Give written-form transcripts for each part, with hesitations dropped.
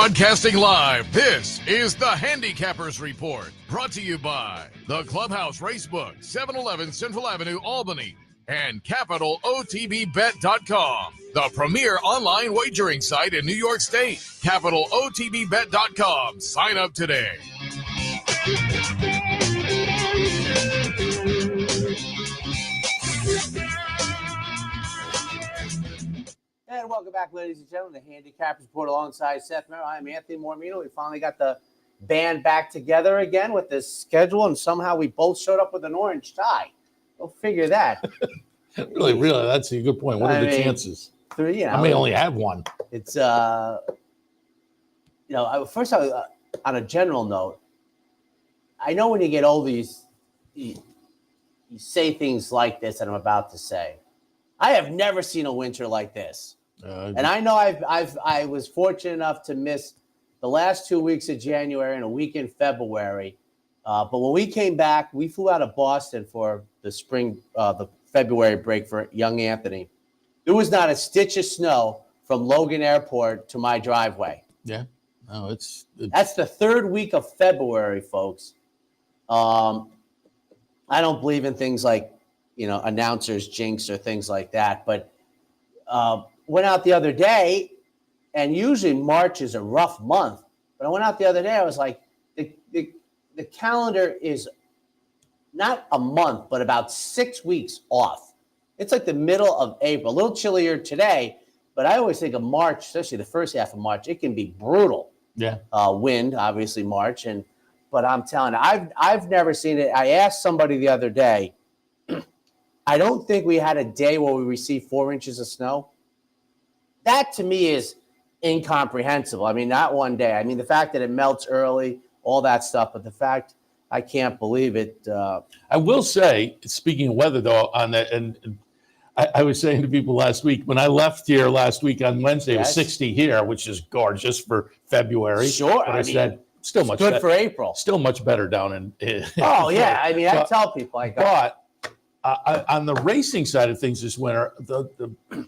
Broadcasting live, this is the Handicappers Report, brought to you by the Clubhouse Racebook, 711 Central Avenue, Albany, and CapitalOTBBet.com, the premier online wagering site in New York State. CapitalOTBBet.com. Sign up today. And welcome back, ladies and gentlemen, the Handicappers Report alongside Seth Merrow. I'm Anthony Mormino. We finally got the band back together again with this schedule, and somehow we both showed up with an orange tie. Go figure that. Really, that's a good point. What are the chances? Three, I may only have one. It's, first on a general note, I know when you get older, you say things like this that I'm about to say. I have never seen a winter like this. And I know I was fortunate enough to miss the last 2 weeks of January and a week in February. But when we came back, we flew out of Boston for the the February break for young Anthony. There was not a stitch of snow from Logan Airport to my driveway. Yeah. No, That's the third week of February, folks. I don't believe in things like, announcers jinx or things like that. But went out the other day, and usually March is a rough month. But I went out the other day, I was like, the calendar is not a month, but about 6 weeks off. It's like the middle of April, a little chillier today, but I always think of March, especially the first half of March, it can be brutal. Yeah. Wind, obviously March, but I'm telling you, I've never seen it. I asked somebody the other day, I don't think we had a day where we received 4 inches of snow. That to me is incomprehensible. I mean, not one day. I mean, the fact that it melts early, all that stuff, but the fact I can't believe it. I will say, speaking of weather, though, on that, and I was saying to people last week, when I left here last week on Wednesday, It was 60 here, which is gorgeous for February. Sure. But I said, still much good for April. Still much better down in. Oh, yeah. I mean, I tell people. On the racing side of things this winter, the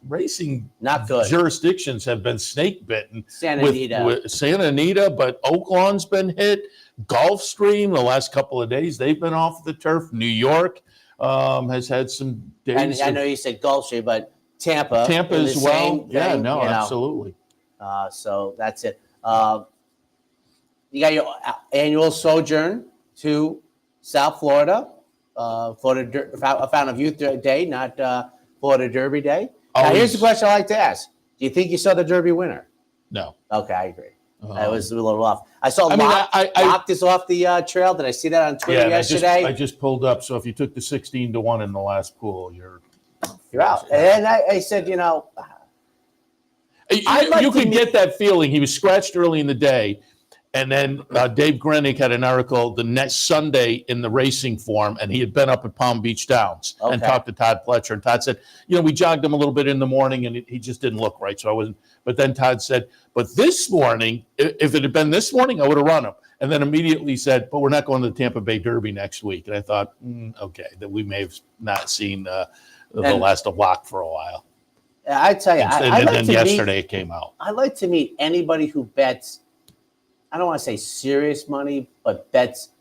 racing not good jurisdictions have been snake bitten. Santa Anita, but Oaklawn's been hit. Gulfstream, the last couple of days, they've been off the turf. New York has had some days. I know you said Gulfstream, but Tampa as well. Thing, absolutely. So that's it. You got your annual sojourn to South Florida. Florida Fountain of Youth Day, not Florida Derby Day. Now, here's the question I like to ask. Do you think you saw the Derby winner? No. Okay, I agree. I was a little off. I saw Locked is off the trail. Did I see that on Twitter yesterday? I just pulled up. So if you took the 16-1 in the last pool, you're out. And I said, you could get that feeling. He was scratched early in the day. And then Dave Grenick had an article the next Sunday in the Racing Form, and he had been up at Palm Beach Downs and talked to Todd Pletcher. And Todd said, we jogged him a little bit in the morning, and he just didn't look right. So I wasn't. But then Todd said, but this morning, if it had been this morning, I would have run him. And then immediately said, but we're not going to the Tampa Bay Derby next week. And I thought, okay, that we may have not seen the last of Lock for a while. I tell you, and then yesterday it came out. I'd like to meet anybody who bets. I don't want to say serious money, but bets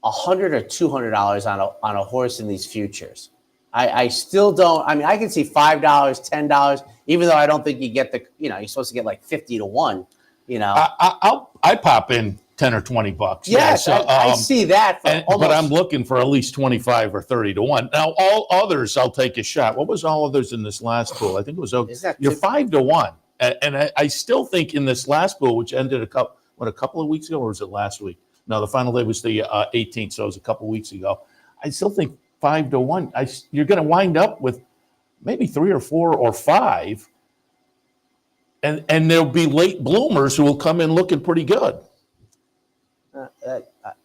$100 or $200 on a horse in these futures. I still don't. I mean, I can see $5, $10, even though I don't think you get you're supposed to get like 50 to 1. I pop in $10 or $20. Yes, I see that. But I'm looking for at least 25 or 30 to 1. Now, all others, I'll take a shot. What was all others in this last pool? I think it was you're 5 to 1. And I still think in this last pool, which ended a couple of weeks ago, or was it last week? No, the final day was the 18th, so it was a couple of weeks ago. I still think 5 to 1. You're going to wind up with maybe 3 or 4 or 5, and there'll be late bloomers who will come in looking pretty good.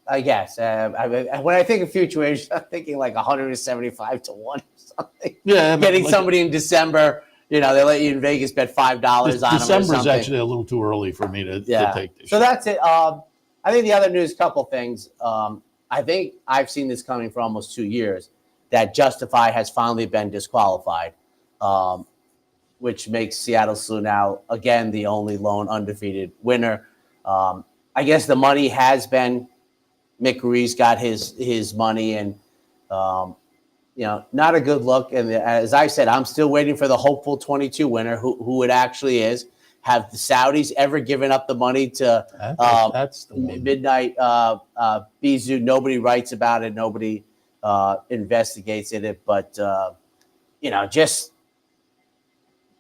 I guess. When I think of futures, I'm thinking like 175 to 1 or something. Yeah, getting somebody in December. They let you in Vegas bet $5 on them. December is actually a little too early for me to take this. So that's it. I think the other news, couple things. I think I've seen this coming for almost 2 years, that Justify has finally been disqualified. which makes Seattle Slew now, again, the only lone undefeated winner. I guess the money has been, Mick Ruiz got his money, and, not a good look. And as I said, I'm still waiting for the hopeful 22 winner, who it actually is. Have the Saudis ever given up the money to that's the one. Midnight Bijou? Nobody writes about it. Nobody investigates it. But, just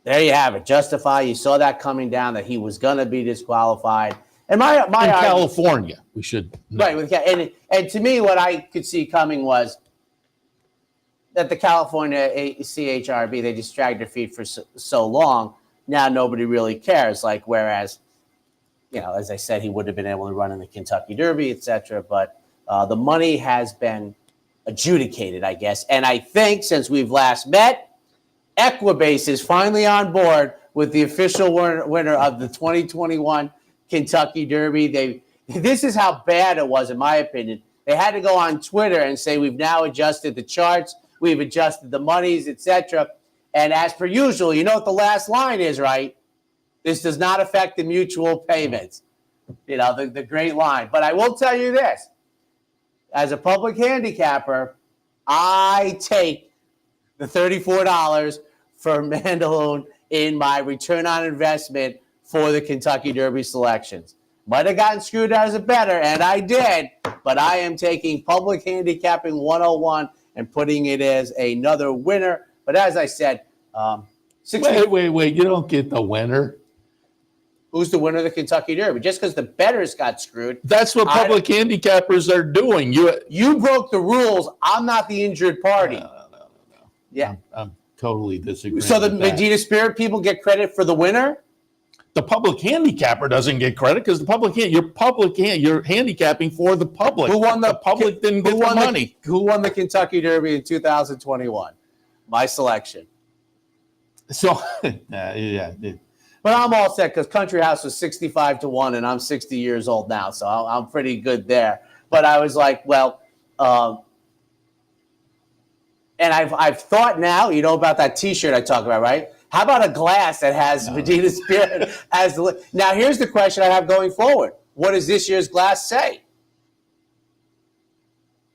there you have it. Justify. You saw that coming down, that he was going to be disqualified. And my in California, we should know. Right. And to me, what I could see coming was that the California CHRB, they just dragged their feet for so long. Now nobody really cares. Like, whereas, as I said, he would have been able to run in the Kentucky Derby, etc. But the money has been adjudicated, I guess. And I think since we've last met, Equibase is finally on board with the official winner of the 2021 Kentucky Derby. This is how bad it was, in my opinion. They had to go on Twitter and say, we've now adjusted the charts, we've adjusted the monies, etc. And as per usual, you know what the last line is, right? This does not affect the mutual payments. The great line. But I will tell you this. As a public handicapper, I take the $34 for Mandaloon in my return on investment for the Kentucky Derby selections. Might have gotten screwed as a better, and I did, but I am taking public handicapping 101 and putting it as another winner. But as I said, wait, you don't get the winner. Who's the winner of the Kentucky Derby? Just because the bettors got screwed. That's what public handicappers are doing. You broke the rules. I'm not the injured party. No. Yeah. I'm totally disagreeing. So the Medina Spirit people get credit for the winner? The public handicapper doesn't get credit because you're handicapping for the public. Who won the public didn't get the money. Who won the Kentucky Derby in 2021? My selection. So yeah. But I'm all set because Country House was 65-1, and I'm 60 years old now, so I'm pretty good there. But I was like, well, and I've thought now, about that T-shirt I talk about, right? How about a glass that has Medina Spirit as the? Now here's the question I have going forward: what does this year's glass say?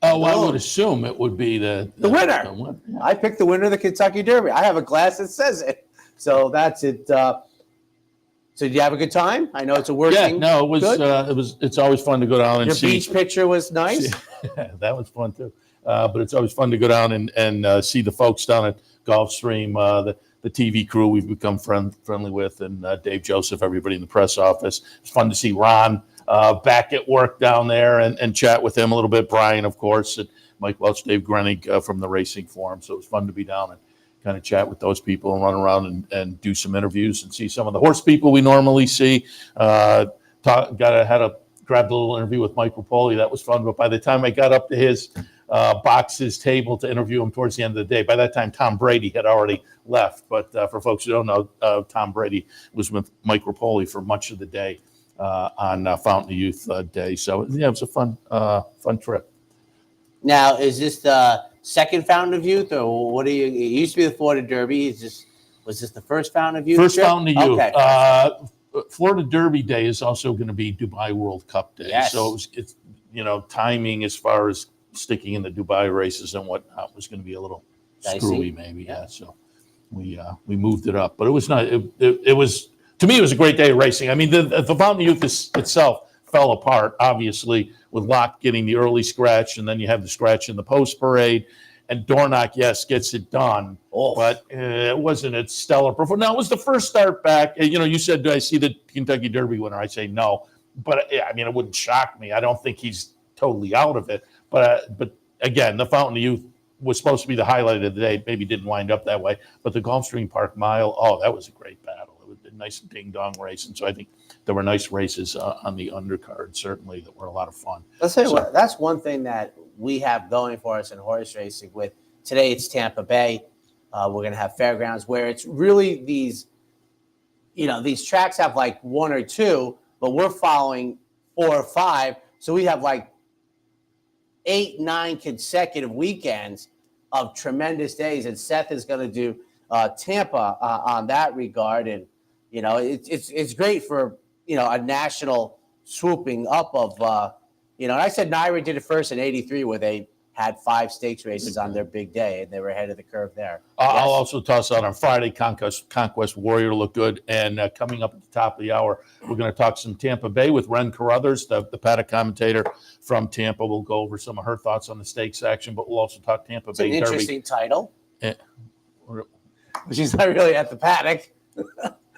Oh, I would assume it would be the winner. The winner. Yeah. I picked the winner of the Kentucky Derby. I have a glass that says it. So that's it. So did you have a good time? I know it's a working. Yeah, no, it was. Good? It's always fun to go down and see. Your beach picture was nice. That was fun too. But it's always fun to go down and see the folks down at Gulfstream, the TV crew we've become friendly with, and Dave Joseph, everybody in the press office. It's fun to see Ron back at work down there and chat with him a little bit. Brian, of course, and Mike Welch, Dave Grenig from the Racing Forum. So it was fun to be down and kind of chat with those people and run around and do some interviews and see some of the horse people we normally see. Had a grabbed a little interview with Mike Rapoli. That was fun. But by the time I got up to his his table to interview him towards the end of the day, by that time Tom Brady had already left. But for folks who don't know, Tom Brady was with Mike Rapoli for much of the day on Fountain of Youth Day. So yeah, it was a fun trip. Now, is this the second Fountain of Youth, or what do you? It used to be the Florida Derby. Was this the first Fountain of Youth? First Fountain of Youth. Okay. Florida Derby Day is also going to be Dubai World Cup Day. Yes. So it's timing as far as sticking in the Dubai races and whatnot was going to be a little screwy, maybe. Yeah. So we moved it up, but it was not. It was, to me, it was a great day of racing. I mean, the Fountain of Youth itself fell apart, obviously, with Locke getting the early scratch, and then you have the scratch in the post parade. And Dornock, yes, gets it done, but it wasn't a stellar performance. Now, it was the first start back. You said, do I see the Kentucky Derby winner? I say no. But, I mean, it wouldn't shock me. I don't think he's totally out of it. But again, the Fountain of Youth was supposed to be the highlight of the day. Maybe didn't wind up that way. But the Gulfstream Park Mile, that was a great battle. It was a nice ding-dong race. And so I think there were nice races on the undercard, certainly, that were a lot of fun. Let's tell you what, that's one thing that we have going for us in horse racing. With today, it's Tampa Bay. We're going to have fairgrounds where it's really these tracks have like one or two, but we're following 4 or 5. So we have like 8, 9 consecutive weekends of tremendous days. And Seth is going to do Tampa on that regard. And, you know, it's great for, you know, a national swooping up of, you know, and I said Naira did it first in 83 where they had 5 stakes races on their big day, and they were ahead of the curve there. I'll also toss out on Friday, Conquest Warrior looked good. And coming up at the top of the hour, we're going to talk some Tampa Bay with Ren Carruthers, the paddock commentator from Tampa. We'll go over some of her thoughts on the stakes action, but we'll also talk Tampa Bay Derby. It's an interesting title. Yeah. She's not really at the paddock.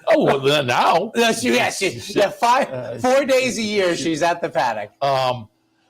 Oh, well, then now. Yeah, 4 days a year she's at the paddock.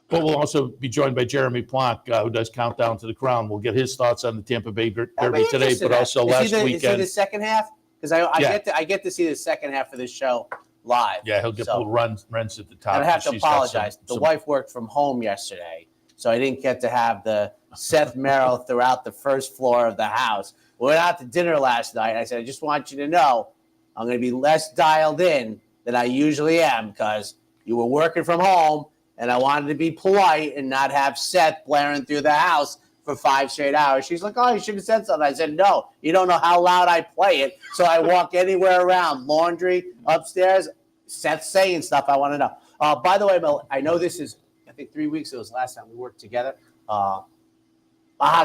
But we'll also be joined by Jeremy Plonk, who does Countdown to the Crown. We'll get his thoughts on the Tampa Bay Derby today, but also last weekend. Is he the second half? Because I get to see the second half of the show live. Yeah, he'll get little runs at the top. And I have to apologize. The wife worked from home yesterday, so I didn't get to have the Seth Merrow throughout the first floor of the house. We went out to dinner last night. I said, I just want you to know I'm going to be less dialed in than I usually am because you were working from home. And I wanted to be polite and not have Seth blaring through the house for 5 straight hours. She's like, oh, you should have said something. I said, no, you don't know how loud I play it. So I walk anywhere around, laundry, upstairs, Seth's saying stuff I want to know. By the way, Mel, I know this is, I think 3 weeks ago was the last time we worked together. Baja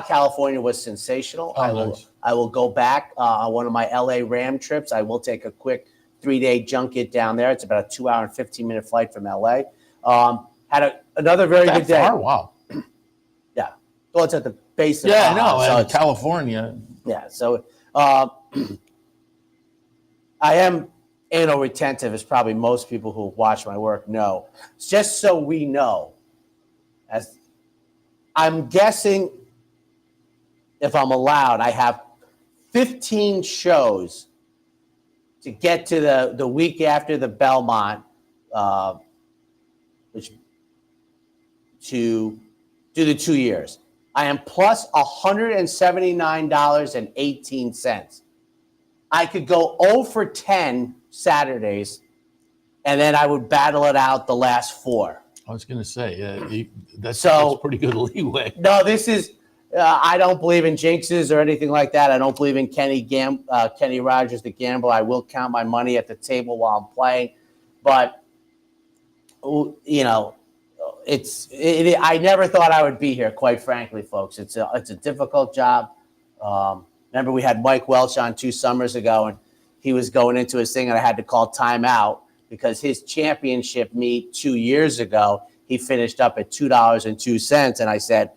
California was sensational. Nice. I will go back on one of my LA Ram trips. I will take a quick 3-day junket down there. It's about a 2-hour and 15-minute flight from LA. Had another very good day. Far? Wow. Yeah. Well, it's at the base of I know. So in California. Yeah. So I am anal retentive, as probably most people who watch my work know. Just so we know, as I'm guessing, if I'm allowed, I have 15 shows to get to the week after the Belmont, which to do the 2 years. I am plus $179.18. I could go 0 for 10 Saturdays, and then I would battle it out the last 4. I was going to say, that's pretty good leeway. No, this is, I don't believe in jinxes or anything like that. I don't believe in Kenny Rogers, the gambler. I will count my money at the table while I'm playing. But, you know, I never thought I would be here, quite frankly, folks. It's a difficult job. Remember, we had Mike Welch on 2 summers ago, and he was going into his thing, and I had to call timeout because his championship meet 2 years ago, he finished up at $2.02. And I said,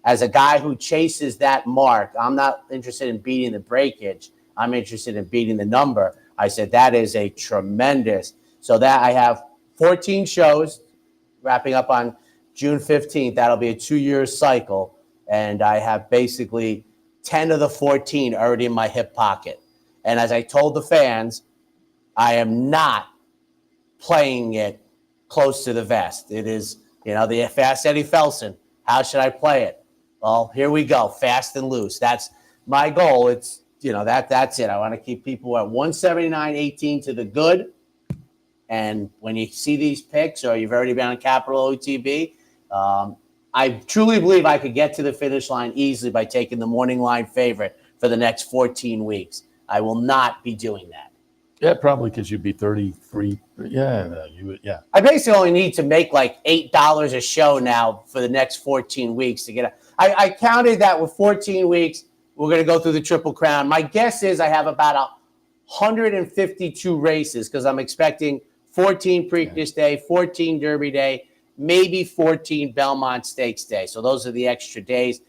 as a guy who chases that mark, I'm not interested in beating the breakage. I'm interested in beating the number. I said, that is a tremendous. So that I have 14 shows wrapping up on June 15th. That'll be a 2-year cycle. And I have basically 10 of the 14 already in my hip pocket. And as I told the fans, I am not playing it close to the vest. It is, you know, the Fast Eddie Felson. How should I play it? Well, here we go. Fast and loose. That's my goal. It's, you know, that's it. I want to keep people at 179.18 to the good. And when you see these picks, or you've already been on Capital OTB, I truly believe I could get to the finish line easily by taking the morning line favorite for the next 14 weeks. I will not be doing that. Yeah, probably because you'd be 33. Yeah, you would. Yeah. I basically only need to make like $8 a show now for the next 14 weeks to get. I counted that with 14 weeks. We're going to go through the Triple Crown. My guess is I have about 152 races because I'm expecting 14 Preakness Day, 14 Derby Day, maybe 14 Belmont Stakes Day. So those are the extra days.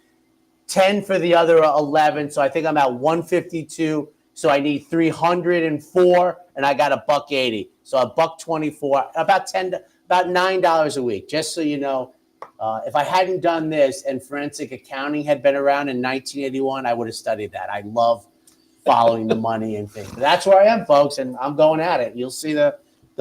10 for the other 11. So I think I'm at 152. So I need 304, and I got $1.80. So $1.24, about $9 a week. Just so you know, if I hadn't done this and forensic accounting had been around in 1981, I would have studied that. I love following the money and things. But that's where I am, folks, and I'm going at it. You'll see the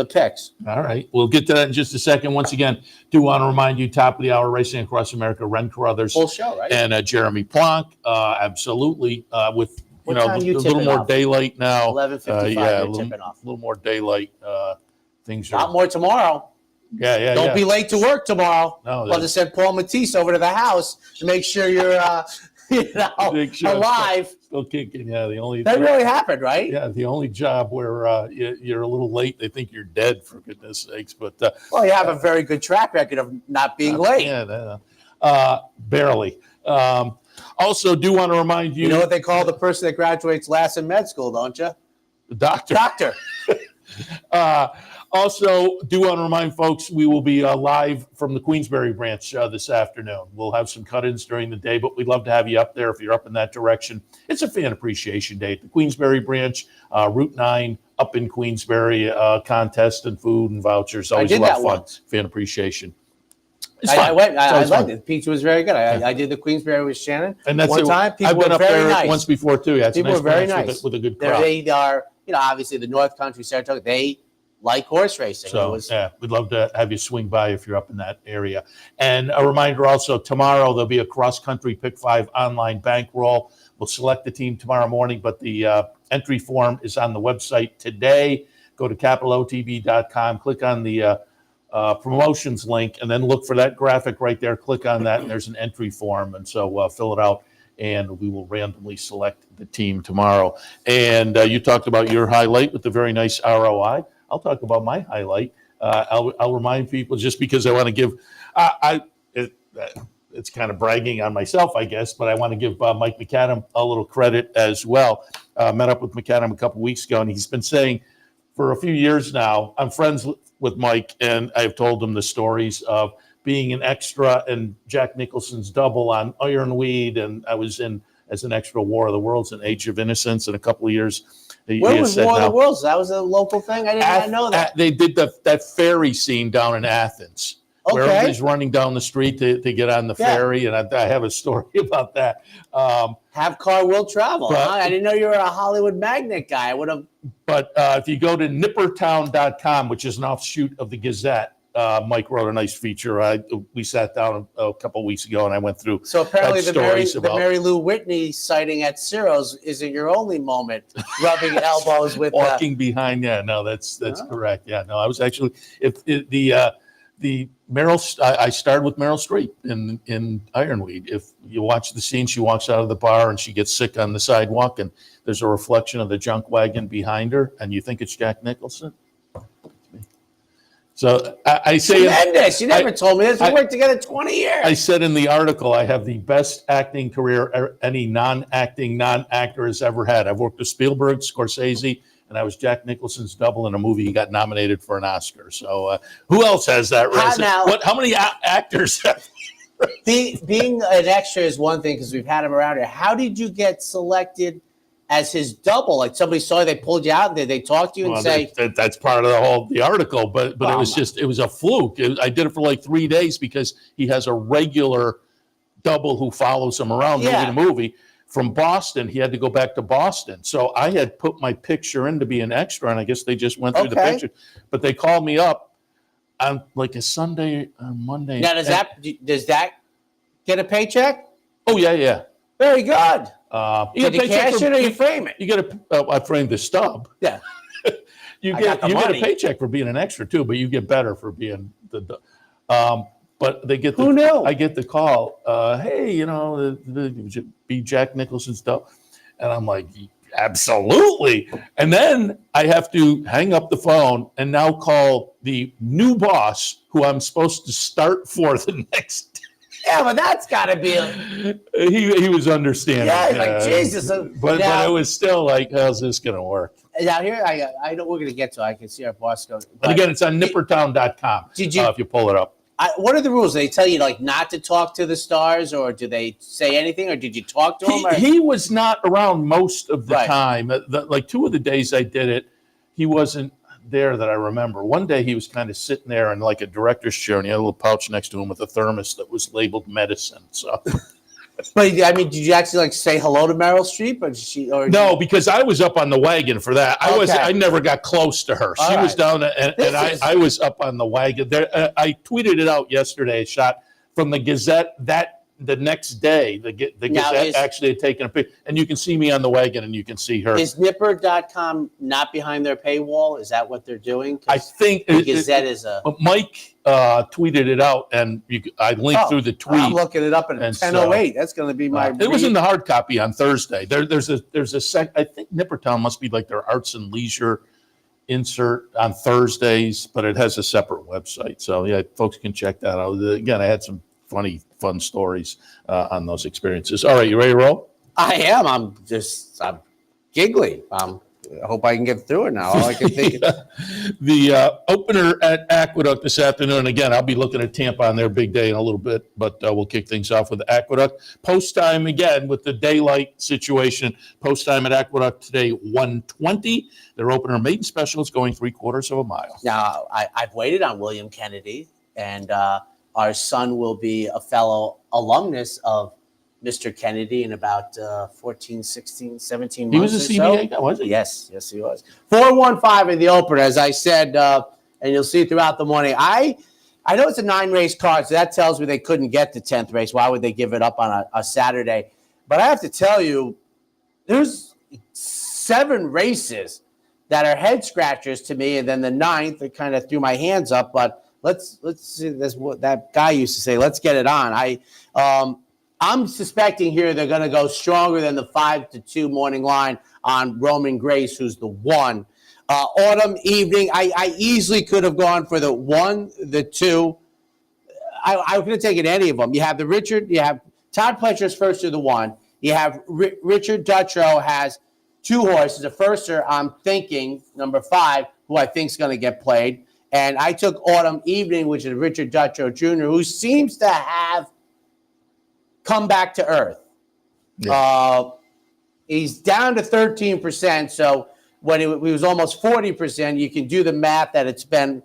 picks. All right. We'll get to that in just a second. Once again, do want to remind you, top of the hour racing across America, Ren Carruthers. Full show, right? And Jeremy Plonk. Absolutely. With, you know, a little more daylight now. 11:55. Yeah, a tipping off. little more daylight. Things A are. lot more tomorrow. Yeah. Don't be late to work tomorrow. No, I'll just send Paul Matisse over to the house to make sure you're Big Show alive. Still kicking. Yeah, That really happened, right? Yeah, the only job where you're a little late, they think you're dead, for goodness sakes. But well, you have a very good track record of not being late. Yeah, barely. Also, do want to remind you. You know what they call the person that graduates last in med school, don't you? The doctor. Doctor. Also, do want to remind folks we will be live from the Queensbury branch this afternoon. We'll have some cut-ins during the day, but we'd love to have you up there if you're up in that direction. It's a fan appreciation day at the Queensbury branch, Route 9 up in Queensbury, contest and food and vouchers. Always a lot of fun. Once. Fan appreciation. I went. I liked it. The pizza was very good. I did the Queensbury with Shannon. And that's one time. People I've been were up very there nice. once before too. Yeah, it's people a nice were very branch nice with a good crowd. They are, obviously the North Country, Saratoga. They like horse racing. So we'd love to have you swing by if you're up in that area. And a reminder also, tomorrow there'll be a cross-country Pick 5 online bankroll. We'll select the team tomorrow morning, but the entry form is on the website today. Go to capitalotv.com, click on the promotions link, and then look for that graphic right there. Click on that, and there's an entry form. And so fill it out, and we will randomly select the team tomorrow. And you talked about your highlight with the very nice ROI. I'll talk about my highlight. I'll remind people, just because I want to give it's kind of bragging on myself, I guess, but I want to give Mike McAdam a little credit as well. Met up with McAdam a couple weeks ago, and he's been saying for a few years now, I'm friends with Mike, and I've told him the stories of being an extra in Jack Nicholson's double on Ironweed, and I was in as an extra War of the Worlds and Age of Innocence in a couple of years. Where was War of the Worlds? That was a local thing? I didn't know that. They did that ferry scene down in Athens. Okay. Where everybody's running down the street to get on the ferry, and I have a story about that. Have car will travel. Huh? I didn't know you were a Hollywood magnet guy. I would have. But if you go to nippertown.com, which is an offshoot of the Gazette, Mike wrote a nice feature. We sat down a couple of weeks ago, and I went through. So apparently, the Mary Lou Whitney sighting at Ciro's isn't your only moment rubbing elbows with walking behind. Yeah, no, that's correct. Yeah, no, I was actually the Merrow. I started with Meryl Streep in Ironweed. If you watch the scene, she walks out of the bar and she gets sick on the sidewalk, and there's a reflection of the junk wagon behind her, and you think it's Jack Nicholson. So I say, tremendous. You never told me this. We worked together 20 years. I said in the article, I have the best acting career any non-actor has ever had. I've worked with Spielberg, Scorsese, and I was Jack Nicholson's double in a movie. He got nominated for an Oscar. So who else has that resume? How many actors have? Being an extra is one thing because we've had him around here. How did you get selected as his double? Like somebody saw you, they pulled you out, and did they talk to you and say that's part of the article? But it was a fluke. I did it for like 3 days because he has a regular double who follows him around movie to movie. From Boston, he had to go back to Boston. So I had put my picture in to be an extra, and I guess they just went through the picture. But they called me up on like a Sunday or Monday. Now, does that get a paycheck? Oh, yeah. Very good. You get cash it or you frame it? You get I framed the stub. Yeah. you get a paycheck for being an extra too, but you get better for being the. But they get who knew? I get the call. Hey, be Jack Nicholson's dub, and I'm like, absolutely. And then I have to hang up the phone and now call the new boss who I'm supposed to start for the next day. Yeah, but that's got to be. He was understanding. Yeah, like Jesus. But it was still like, how's this going to work? Now here, I know we're going to get to. I can see our boss go. And again, it's on nippertown.com. Did you? If you pull it up. What are the rules? They tell you not to talk to the stars, or do they say anything, or did you talk to him? He was not around most of the time. Like 2 of the days I did it, he wasn't there that I remember. One day he was kind of sitting there in like a director's chair, and he had a little pouch next to him with a thermos that was labeled medicine. So, but I mean, did you actually say hello to Meryl Streep, or no? Because I was up on the wagon for that. I never got close to her. She was down, and I was up on the wagon. There, I tweeted it out yesterday. A shot from the Gazette that the next day. The Gazette actually had taken a picture, and you can see me on the wagon, and you can see her. Is Nipper.com not behind their paywall? Is that what they're doing? I think the Gazette is a. Mike tweeted it out, and I linked through the tweet. I'm looking it up at 10:08. That's going to be my. It was in the hard copy on Thursday. There's a I think Nippertown must be like their arts and leisure insert on Thursdays, but it has a separate website. So yeah, folks can check that out. Again, I had some fun stories on those experiences. All right, you ready to roll? I am. I'm giggly. I hope I can get through it now. All I can think of. The opener at Aqueduct this afternoon. Again, I'll be looking at Tampa on their big day in a little bit, but we'll kick things off with Aqueduct. Post time again with the daylight situation. Post time at Aqueduct today, 1:20. Their opener maiden special is going 3/4 of a mile. Now, I've waited on William Kennedy, and our son will be a fellow alumnus of Mr. Kennedy in about 14, 16, 17 months. He was a CBA guy, was he? Yes, he was. 4-1-5 in the opener, as I said, and you'll see throughout the morning. I know it's a 9-race card, so that tells me they couldn't get the 10th race. Why would they give it up on a Saturday? But I have to tell you, there's 7 races that are head scratchers to me, and then the 9th, I kind of threw my hands up. But let's see. That's what that guy used to say. Let's get it on. I'm suspecting here they're going to go stronger than the 5-2 morning line on Roman Grace, who's the 1. Autumn Evening, I easily could have gone for the 1, the 2. I could have taken any of them. You have Todd Pletcher's first to the 1. You have Richard Dutrow has 2 horses. The firster, I'm thinking, number 5, who I think is going to get played. And I took Autumn Evening, which is Richard Dutrow Jr., who seems to have come back to earth. Yeah. He's down to 13%. So when he was almost 40%, you can do the math that it's been,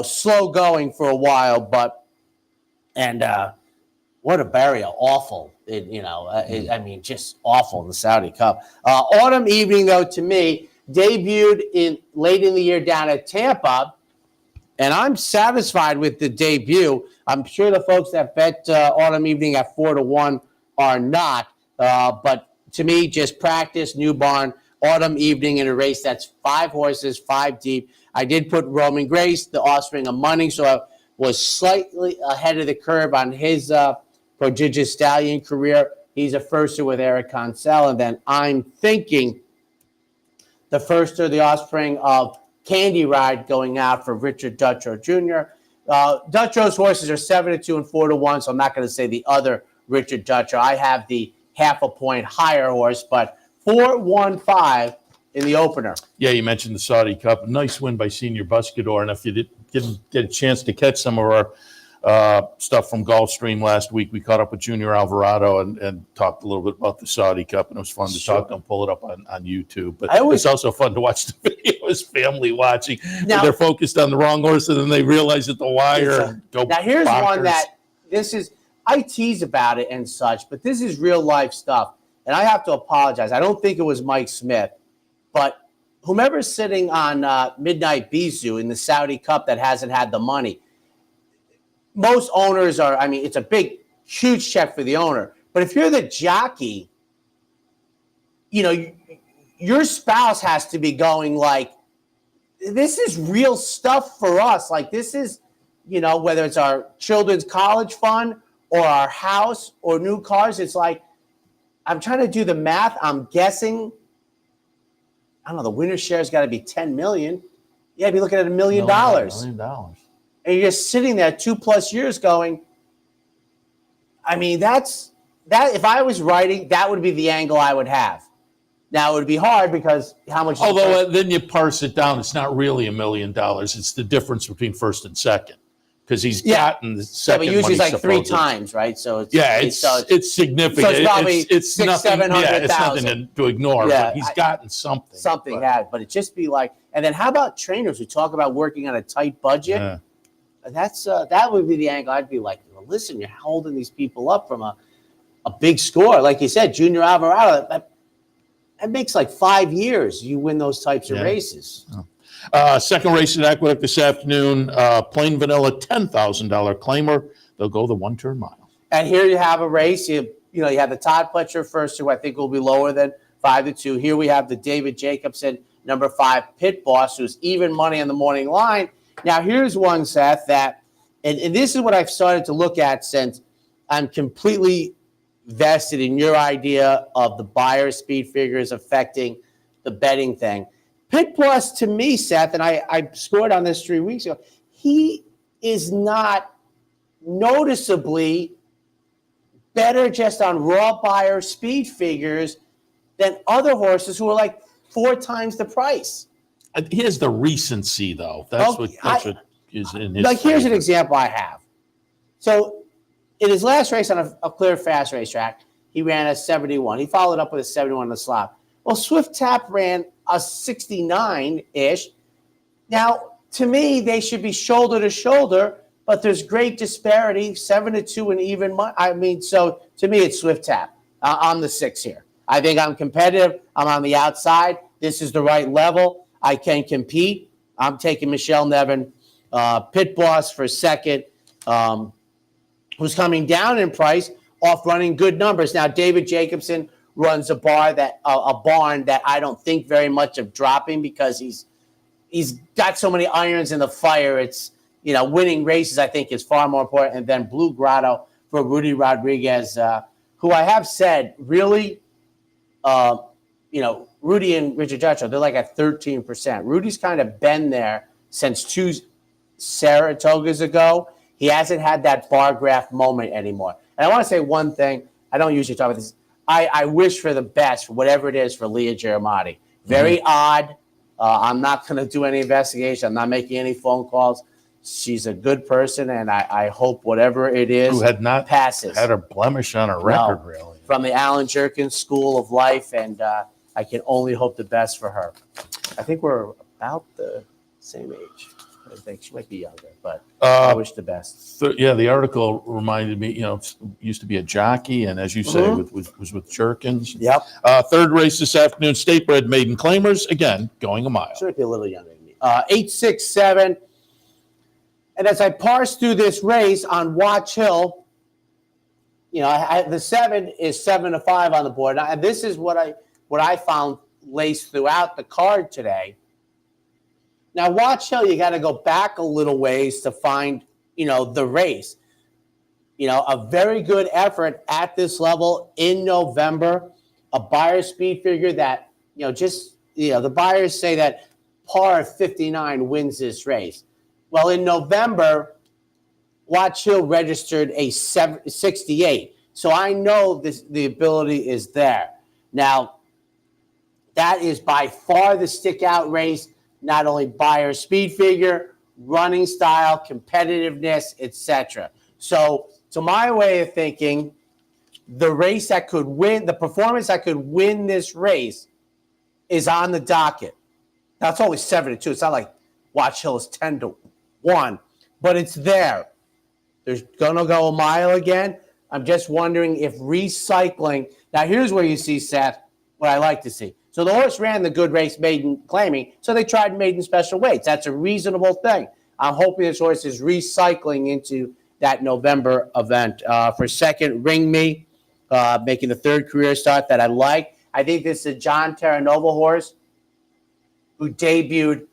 slow going for a while. But what a burial! Awful. Just awful in the Saudi Cup. Autumn Evening, though, to me, debuted late in the year down at Tampa. And I'm satisfied with the debut. I'm sure the folks that bet Autumn Evening at 4-1 are not. But to me, just practice, new barn, Autumn Evening in a race that's 5 horses, 5 deep. I did put Roman Grace, the offspring of money, so I was slightly ahead of the curve on his prodigious stallion career. He's a firster with Eric Consell. And then I'm thinking the firster, the offspring of Candy Ride, going out for Richard Dutrow Jr. Dutrow's horses are 7-2 and 4-1, so I'm not going to say the other Richard Dutrow. I have the half a point higher horse, but 4-1-5 in the opener. Yeah, you mentioned the Saudi Cup. Nice win by Senior Buscador. And if you didn't get a chance to catch some of our stuff from Gulfstream last week, we caught up with Junior Alvarado and talked a little bit about the Saudi Cup, and it was fun to talk to him, pull it up on YouTube. But it's also fun to watch the video as family watching. Now, they're focused on the wrong horse, and then they realize at the wire and go now, here's bonkers. One that this is, I tease about it and such, but this is real life stuff. And I have to apologize. I don't think it was Mike Smith, but whomever's sitting on Midnight Bisou in the Saudi Cup that hasn't had the money, most owners are, it's a big, huge check for the owner. But if you're the jockey, your spouse has to be going like, this is real stuff for us. Like, this is, whether it's our children's college fund or our house or new cars, it's like, I'm trying to do the math. I'm guessing, I don't know, the winner share's got to be $10 million. Yeah, I'd be looking at $1 million. $1 million. And you're just sitting there 2+ years going, that's that. If I was writing, that would be the angle I would have. Now, it would be hard because how much? Although then you parse it down, it's not really $1 million. It's the difference between first and second. Because he's gotten the second. Yeah, but usually it's like 3 times, right? So it's significant. So it's probably it's nothing, 600,000-700,000. Yeah, it's nothing to ignore. Yeah, but he's gotten something. Something has, but it just be like. And then how about trainers who talk about working on a tight budget? Yeah. That's that would be the angle. I'd be like, well, listen, you're holding these people up from a big score, like you said, Junior Alvarado. That makes like 5 years you win those types of races. Oh. Second race at Aqueduct this afternoon, plain vanilla $10,000 claimer. They'll go the 1-turn mile. And here you have a race. You have the Todd Pletcher first, who I think will be lower than 5-2. Here we have the David Jacobson, number 5 pit boss, who's even money on the morning line. Now, here's one, Seth, that, and this is what I've started to look at since I'm completely vested in your idea of the buyer speed figures affecting the betting thing. Pit boss, to me, Seth, and I scored on this 3 weeks ago, he is not noticeably better just on raw buyer speed figures than other horses who are like 4 times the price. Here's the recency, though. That's what is in his. Like, here's an example I have. So, in his last race on a clear fast racetrack, he ran a 71. He followed up with a 71 in the slot. Well, Swift Tap ran a 69-ish. Now, to me, they should be shoulder to shoulder, but there's great disparity, 7-2 and even money. I mean, so to me, it's Swift Tap. I'm the 6 here. I think I'm competitive. I'm on the outside. This is the right level. I can compete. I'm taking Michelle Nevin, pit boss for second, who's coming down in price off running good numbers. Now, David Jacobson runs a barn that I don't think very much of dropping because he's got so many irons in the fire. It's, winning races, I think, is far more important. And then Blue Grotto for Rudy Rodriguez, who I have said really, Rudy and Richard Dutcher, they're like at 13%. Rudy's kind of been there since 2 Saratogas ago. He hasn't had that bar graph moment anymore. And I want to say one thing. I don't usually talk about this. I wish for the best, whatever it is, for Leah Giramatti. Very odd. I'm not going to do any investigation. I'm not making any phone calls. She's a good person, and I hope whatever it is who had not passes. Had a blemish on her record, really. From the Alan Jerkins School of Life, and I can only hope the best for her. I think we're about the same age. I think she might be younger, but I wish the best. The article reminded me, used to be a jockey, and as you say, was with Jerkins. Yep. Third race this afternoon, State-bred maiden claimers, again, going a mile. Should be a little younger than me. 8-6-7. And as I parse through this race on Watch Hill, the 7 is 7-5 on the board. And this is what I found laced throughout the card today. Now, Watch Hill, you got to go back a little ways to find, the race. A very good effort at this level in November. A buyer speed figure that, the buyers say that par 59 wins this race. Well, in November, Watch Hill registered a 68. So I know the ability is there. Now, that is by far the stick-out race. Not only buyer speed figure, running style, competitiveness, etc. So, to my way of thinking, the race that could win, the performance that could win this race is on the docket. Now, it's only 7-2. It's not like Watch Hill is 10-1, but it's there. There's going to go a mile again. I'm just wondering if recycling. Now, here's where you see, Seth, what I like to see. So the horse ran the good race maiden claiming, so they tried maiden special weights. That's a reasonable thing. I'm hoping this horse is recycling into that November event. For second, Ring Me, making the third career start that I like. I think this is a John Terranova horse who debuted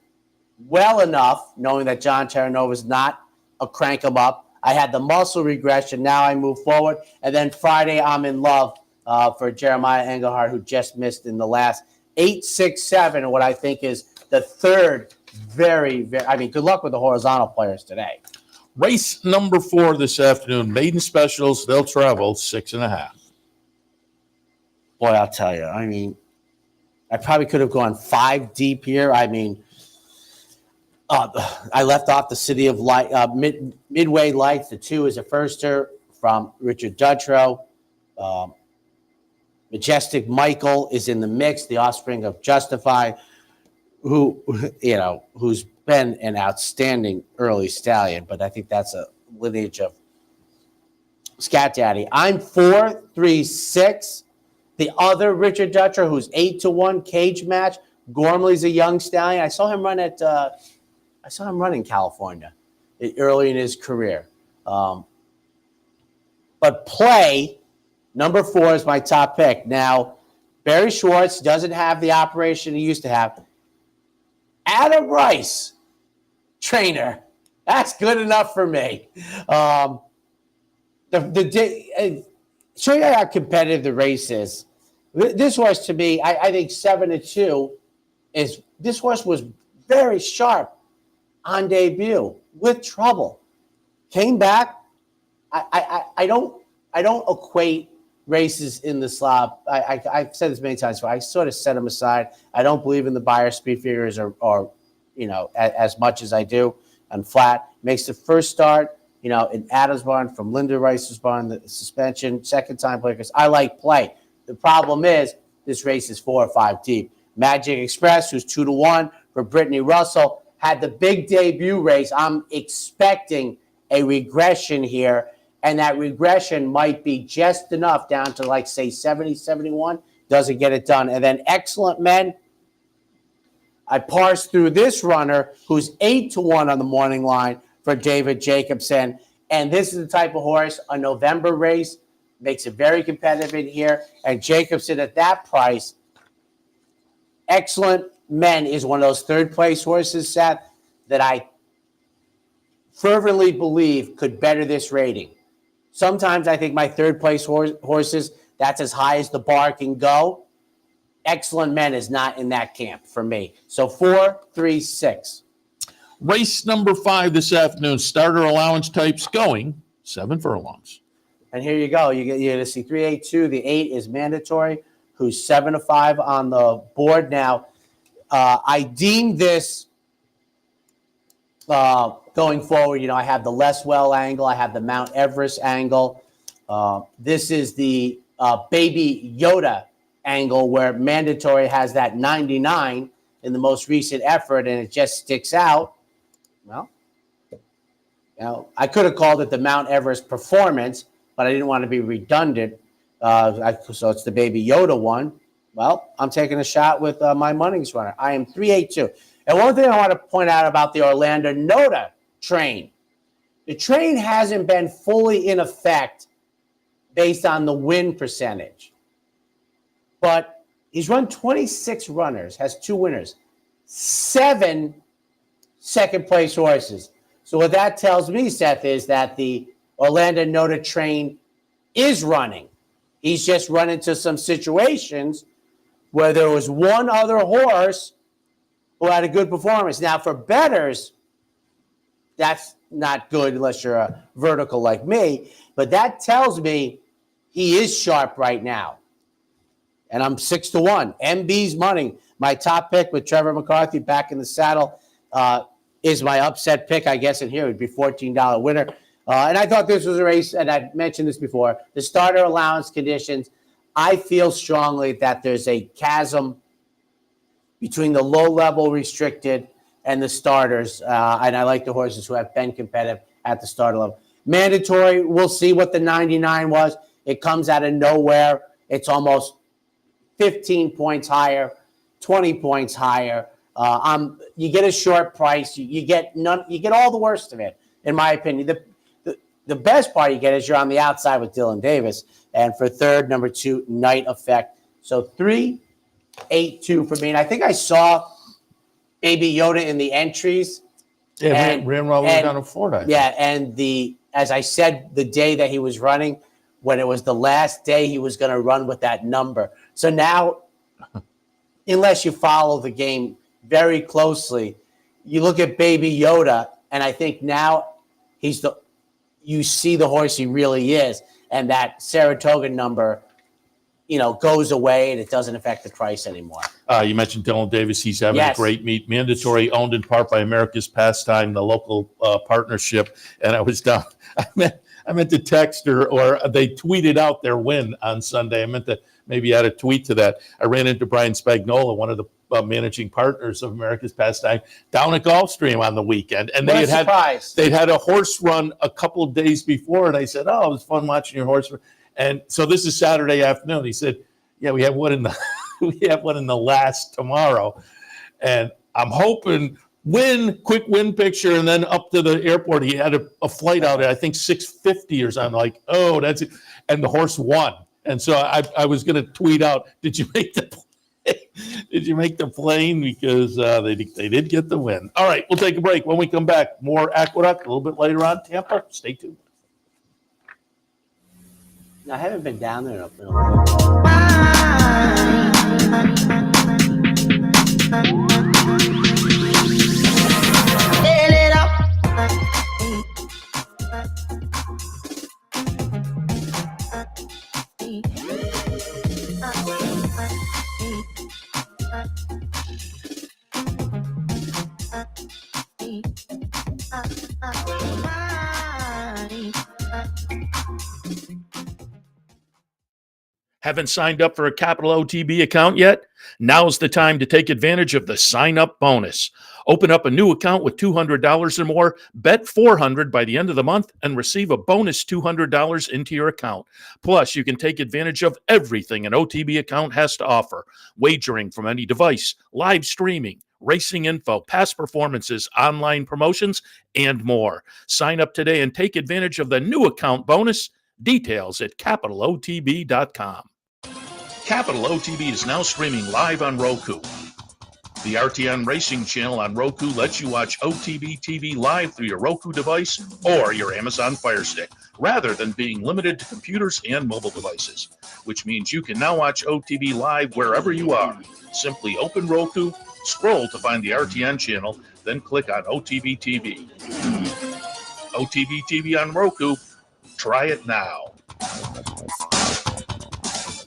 well enough, knowing that John Terranova is not a crank 'em up. I had the muscle regression. Now I move forward. And then Friday, I'm in love for Jeremiah Engelhardt, who just missed in the last 8-6-7, and what I think is the third very, very, good luck with the horizontal players today. Race number 4 this afternoon, maiden specials, they'll travel 6.5. Boy, I'll tell you, I probably could have gone 5 deep here. I left off the City of Light, Midway Lights. The 2 is a firster from Richard Duttrow. Majestic Michael is in the mix, the offspring of Justify, who's been an outstanding early stallion, but I think that's a lineage of Scat Daddy. I'm 4-3-6. The other Richard Dutcher, who's 8-1 cage match. Gormley's a young stallion. I saw him run in California early in his career. But But Play, number 4, is my top pick. Now, Barry Schwartz doesn't have the operation he used to have. Adam Rice, trainer. That's good enough for me. Show you how competitive the race is. This horse, to me, I think 7-2 is. This horse was very sharp on debut with trouble. Came back. I don't equate races in the slop. I've said this many times, but I sort of set them aside. I don't believe in the Beyer speed figures or as much as I do on flat. Makes the first start, in Adams' barn from Linda Rice's barn, the suspension, second time play, because I like Play. The problem is this race is 4 or 5 deep. Magic Express, who's 2-1 for Brittany Russell, had the big debut race. I'm expecting a regression here, and that regression might be just enough down to, say, 70, 71. Doesn't get it done. And then Excellent Men, I parsed through this runner who's 8-1 on the morning line for David Jacobson. And this is the type of horse, a November race, makes it very competitive in here. And Jacobson at that price, Excellent Men is one of those third-place horses, Seth, that I fervently believe could better this rating. Sometimes I think my third-place horses, that's as high as the bar can go. Excellent Men is not in that camp for me. So 4, 3, 6. Race number 5 this afternoon. Starter allowance types going 7 furlongs. And here you go. You're going to see 382. The 8 is mandatory, who's 7-5 on the board. Now, I deem this going forward. I have the Les Well angle. I have the Mount Everest angle. This is the Baby Yoda angle, where mandatory has that 99 in the most recent effort, and it just sticks out. Well, I could have called it the Mount Everest Performance, but I didn't want to be redundant. So it's the Baby Yoda one. Well, I'm taking a shot with my Munnings runner. I am 382. And one thing I want to point out about the Orlando Noda train, the train hasn't been fully in effect based on the win percentage. But he's run 26 runners, has 2 winners, 7 second-place horses. So what that tells me, Seth, is that the Orlando Noda train is running. He's just run into some situations where there was one other horse who had a good performance. Now, for bettors, that's not good unless you're a vertical like me. But that tells me he is sharp right now. And I'm 6-1. MB's money. My top pick with Trevor McCarthy back in the saddle is my upset pick. I guess in here it would be $14 winner. And I thought this was a race, and I mentioned this before, the starter allowance conditions. I feel strongly that there's a chasm between the low-level restricted and the starters. And I like the horses who have been competitive at the starter level. Mandatory, we'll see what the 99 was. It comes out of nowhere. It's almost 15 points higher, 20 points higher. You get a short price. You get none. You get all the worst of it, in my opinion. The best part you get is you're on the outside with Dylan Davis. And for third, number 2, Night Effect. So 3, 8, 2 for me. And I think I saw Baby Yoda in the entries. Yeah, ran all the way down to Florida. Yeah, and as I said, the day that he was running, when it was the last day he was going to run with that number. So now, unless you follow the game very closely, you look at Baby Yoda, and I think now you see the horse he really is, and that Saratoga number, goes away, and it doesn't affect the price anymore. You mentioned Dylan Davis. He's having a great meet. Mandatory, owned in part by America's Pastime, the local partnership. And I was down. I meant to text her, or they tweeted out their win on Sunday. I meant to maybe add a tweet to that. I ran into Brian Spagnola, one of the managing partners of America's Pastime, down at Gulfstream on the weekend. And they'd had a horse run a couple of days before. And I said, "Oh, it was fun watching your horse." And so this is Saturday afternoon. He said, "Yeah, we have one in the last tomorrow." And I'm hoping quick win picture, and then up to the airport. He had a flight out at, I think, 6:50 or something. Like, oh, that's it. And the horse won. And so I was going to tweet out, did you make the did you make the plane? Because they did get the win. All right, we'll take a break. When we come back, more Aqueduct a little bit later on. Tampa, stay tuned. I haven't been down there in a while. Haven't signed up for a Capital OTB account yet? Now's the time to take advantage of the sign-up bonus. Open up a new account with $200 or more, bet $400 by the end of the month, and receive a bonus $200 into your account. Plus, you can take advantage of everything an OTB account has to offer. Wagering from any device, live streaming, racing info, past performances, online promotions, and more. Sign up today and take advantage of the new account bonus. Details at capitalotb.com. Capital OTB is now streaming live on Roku. The RTN Racing channel on Roku lets you watch OTB TV live through your Roku device or your Amazon Fire Stick, rather than being limited to computers and mobile devices, which means you can now watch OTB live wherever you are. Simply open Roku, scroll to find the RTN channel, then click on OTB TV. OTB TV on Roku. Try it now.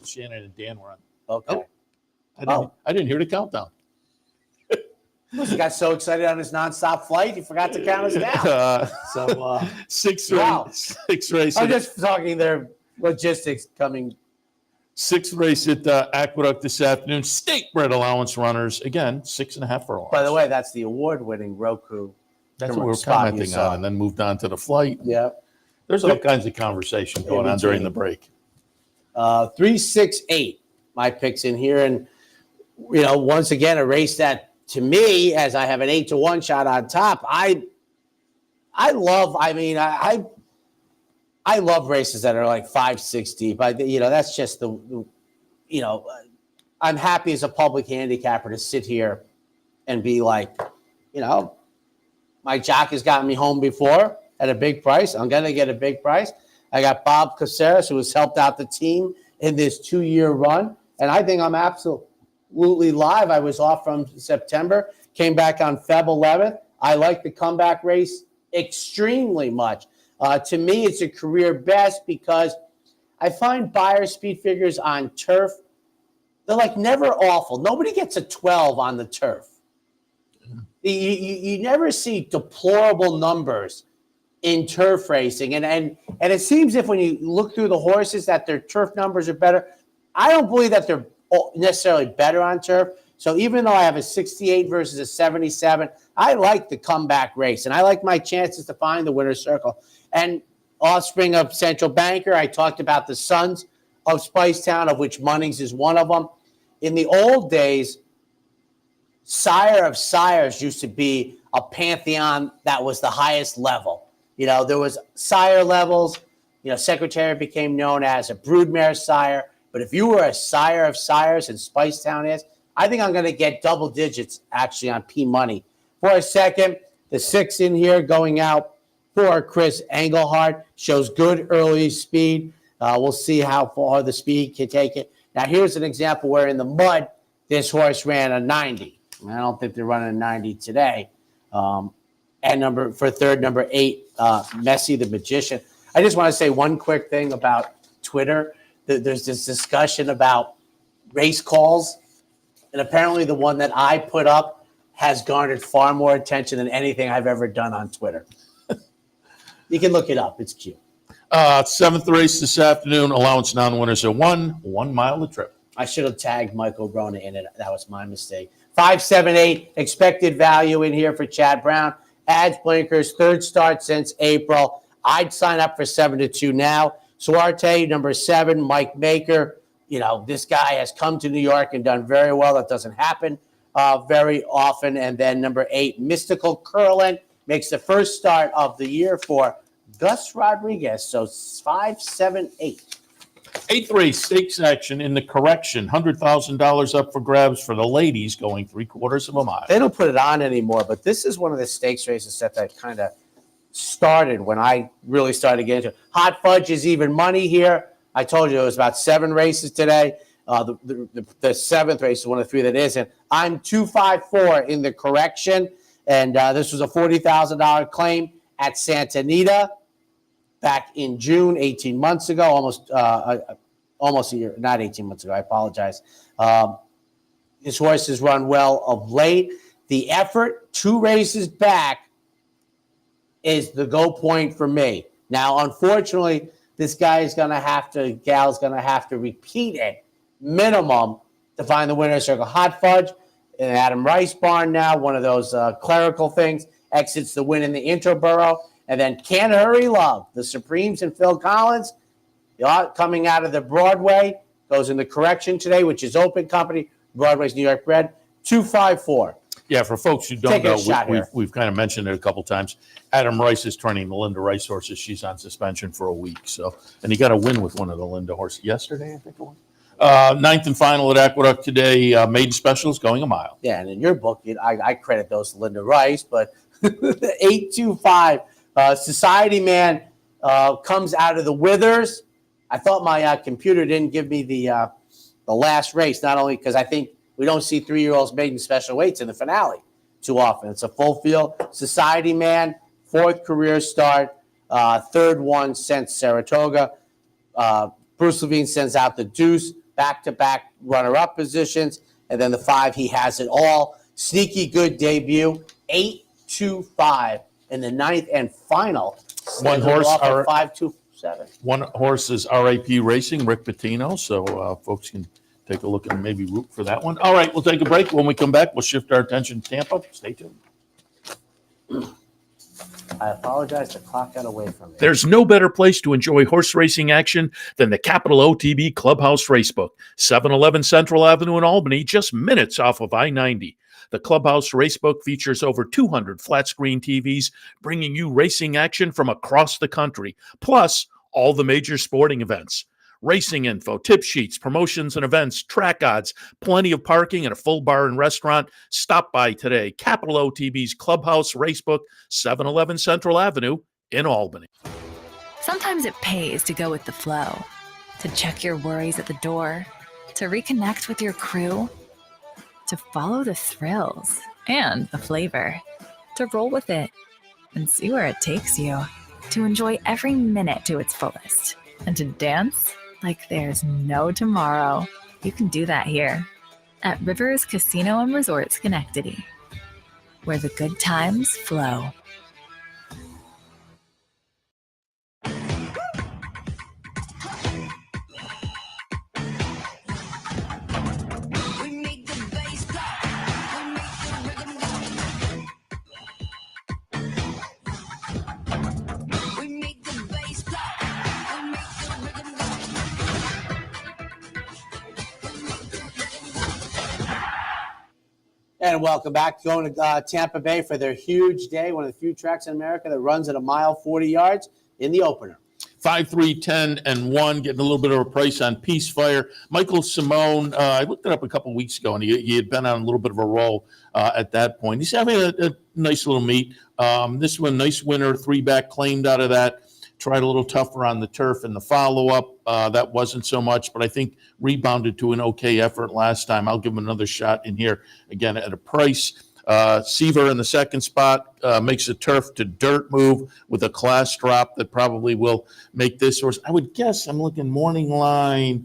Shannon and Dan were on. Okay. I didn't hear the countdown. He got so excited on his nonstop flight, he forgot to count us down. Sixth race. I'm just talking their logistics coming. Sixth race at Aqueduct this afternoon. State bred allowance runners. Again, 6.5 furlongs. By the way, that's the award-winning Roku. That's what we were commenting on, and then moved on to the flight. Yeah. There's all kinds of conversation going on during the break. 3-6-8, my picks in here. And, once again, a race that, to me, as I have an 8-1 shot on top, I love races that are like 5-6 deep. That's just I'm happy as a public handicapper to sit here and be like, my jock has gotten me home before at a big price. I'm going to get a big price. I got Bob Caceres, who has helped out the team in this 2-year run. And I think I'm absolutely live. I was off from September, came back on Feb 11th. I like the comeback race extremely much. To me, it's a career best because I find Beyer speed figures on turf, they're like never awful. Nobody gets a 12 on the turf. You never see deplorable numbers in turf racing. And it seems if when you look through the horses that their turf numbers are better. I don't believe that they're necessarily better on turf. So even though I have a 68 versus a 77, I like the comeback race. And I like my chances to find the winner's circle. And offspring of Central Banker, I talked about the sons of Spicetown, of which Munnings is one of them. In the old days, Sire of Sires used to be a pantheon that was the highest level. There was sire levels. Secretary became known as a broodmare sire. But if you were a sire of sires, and Spicetown is, I think I'm going to get double digits actually on P Money. For a second, the 6 in here going out for Chris Engelhardt shows good early speed. We'll see how far the speed can take it. Now, here's an example where in the mud, this horse ran a 90. I don't think they're running a 90 today. And for third, number 8, Messi the Magician. I just want to say one quick thing about Twitter. There's this discussion about race calls, and apparently the one that I put up has garnered far more attention than anything I've ever done on Twitter. You can look it up. It's cute. 7th race this afternoon. Allowance non-winners are 1 mile a trip. I should have tagged Michael Rona in it. That was my mistake. 5-7-8 expected value in here for Chad Brown. Adds blinkers, third start since April. I'd sign up for 7-2 now. Suarte, number 7, Mike Maker. This guy has come to New York and done very well. That doesn't happen very often. And then number 8, Mystical Curlin, makes the first start of the year for Gus Rodriguez. So 5, 7, 8. 8th race, stakes action in the correction. $100,000 up for grabs for the ladies going 3/4 of a mile. They don't put it on anymore, but this is one of the stakes races that kind of started when I really started getting into it. Hot Fudge is even money here. I told you it was about 7 races today. The 7th race is one of the 3 that isn't. I'm 254 in the correction, and this was a $40,000 claim at Santa Anita back in June, 18 months ago, almost a year, not 18 months ago. I apologize. His horse has run well of late. The effort 2 races back is the go point for me. Now, unfortunately, this guy is going to have to, gal's going to have to repeat it minimum to find the winner's circle. Hot Fudge in Adam Rice barn now, one of those clerical things, exits the win in the Interborough. And then Can't Hurry Love, the Supremes and Phil Collins, coming out of the Broadway, goes in the correction today, which is open company, Broadway's New York bred, 254. Yeah, for folks who don't know, we've kind of mentioned it a couple times. Adam Rice is turning the Linda Rice horses. She's on suspension for a week. So, and he got a win with one of the Linda horses yesterday, I think it was. 9th and final at Aqueduct today. Maiden specials going a mile. Yeah, and in your book, I credit those to Linda Rice, but 825 Society Man comes out of the Withers. I thought my computer didn't give me the last race, not only because I think we don't see 3-year-olds maiden special weights in the finale too often. It's a full field. Society Man, 4th career start, 3rd one since Saratoga. Bruce Levine sends out the Deuce, back-to-back runner-up positions, and then the 5, he has it all. Sneaky good debut, 825 in the 9th and final. One horse, 527. One horse is RAP Racing, Rick Pitino, so folks can take a look and maybe root for that one. All right, we'll take a break. When we come back, we'll shift our attention to Tampa. Stay tuned. I apologize. The clock got away from me. There's no better place to enjoy horse racing action than the Capital OTB Clubhouse Racebook, 711 Central Avenue in Albany, just minutes off of I-90. The Clubhouse Racebook features over 200 flat-screen TVs, bringing you racing action from across the country, plus all the major sporting events. Racing info, tip sheets, promotions and events, track odds, plenty of parking, and a full bar and restaurant. Stop by today. Capital OTB's Clubhouse Racebook, 711 Central Avenue in Albany. Sometimes it pays to go with the flow, to check your worries at the door, to reconnect with your crew, to follow the thrills and the flavor, to roll with it and see where it takes you, to enjoy every minute to its fullest, and to dance like there's no tomorrow. You can do that here at Rivers Casino and Resort Schenectady, where the good times flow. And welcome back. Going to Tampa Bay for their huge day, one of the few tracks in America that runs at a mile 40 yards in the opener. 5, 3, 10, and 1, getting a little bit of a price on Peacefire. Michael Simone, I looked it up a couple weeks ago, and he had been on a little bit of a roll at that point. He's having a nice little meet. This one, nice winner, 3-back claimed out of that. Tried a little tougher on the turf in the follow-up. That wasn't so much, but I think rebounded to an okay effort last time. I'll give him another shot in here, again, at a price. Seaver in the second spot makes a turf to dirt move with a class drop that probably will make this horse. I would guess, I'm looking, Morning Line